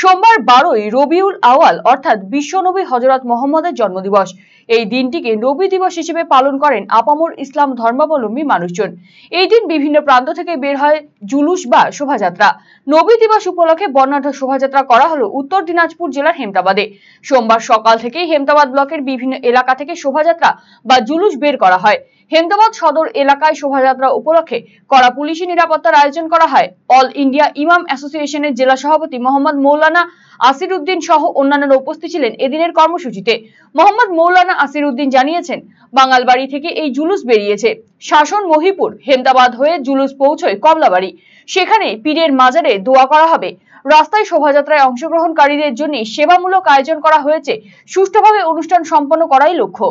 সোমবার 12ই রবিউল আওয়াল অর্থাৎ বিশ্বনবী হযরত মুহাম্মদের জন্মদিবস। এই দিনটিকে নবী দিবস হিসেবে পালন করেন আপামর ইসলাম ধর্মাবলম্বী মানুষজন। এই দিন বিভিন্ন প্রান্ত থেকে বের হয় জুলুস বা শোভাযাত্রা। নবী দিবস উপলক্ষে বর্ণাঢ্য শোভাযাত্রা করা হলো উত্তর দিনাজপুর জেলার হেমতাবাদে। সোমবার সকাল থেকেই হেমতাবাদ ব্লকের বিভিন্ন এলাকা থেকে শোভাযাত্রা বা জুলুস বের করা হয়। হেমতাবাদ সদর এলাকায় শোভাযাত্রা উপলক্ষে কড়া পুলিশি নিরাপত্তার আয়োজন করা হয়। অল ইন্ডিয়া ইমাম অ্যাসোসিয়েশনের জেলা সভাপতি মোহাম্মদ মৌলানা আসির উদ্দিন সহ অন্যান্যরা উপস্থিত ছিলেন এদিনের কর্মসূচিতে। মোহাম্মদ মৌলানা আসির উদ্দিন জানিয়েছেন, বাঙালবাড়ি থেকে এই জুলুস বেরিয়েছে। শাসন মহিপুর হেমতাবাদ হয়ে জুলুস পৌঁছয় কমলাবাড়ি। সেখানে পীরের মাজারে দোয়া করা হবে। রাস্তায় শোভাযাত্রায় অংশগ্রহণকারীদের জন্য সেবামূলক আয়োজন করা হয়েছে। সুষ্ঠুভাবে অনুষ্ঠান সম্পন্ন করাই লক্ষ্য।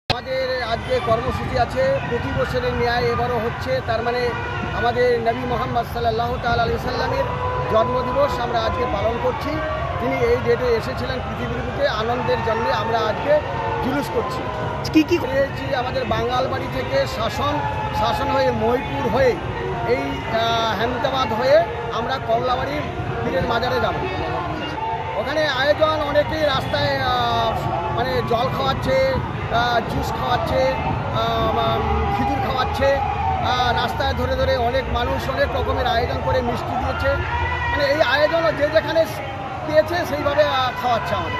আমাদের আজকে কর্মসূচি আছে, প্রতি বছরের ন্যায় এবারও হচ্ছে। তার মানে আমাদের নবী মোহাম্মদ সাল্লাল্লাহু তাআলা আলাইহি সাল্লামের জন্মদিবস আমরা আজকে পালন করছি। তিনি এই ডেটে এসেছিলেন পৃথিবীর বুকে, আনন্দের জন্য আমরা আজকে জুলুস করছি। কি করেছি, আমাদের বাঙালবাড়ি থেকে শাসন হয়ে মহিপুর হয়ে এই হেমতাবাদ হয়ে আমরা কমলাবাড়ির পীরের মাজারে যাব। ওখানে আয়োজন অনেকেই রাস্তায় মানে জল খাওয়াচ্ছে, জুস খাওয়াচ্ছে, খিচুড়ি খাওয়াচ্ছে, রাস্তায় ধরে ধরে অনেক মানুষ অনেক রকমের আয়োজন করে মিষ্টি দিয়েছে। মানে এই আয়োজন যে যেখানে পেয়েছে সেইভাবে খাওয়াচ্ছে আমাদের।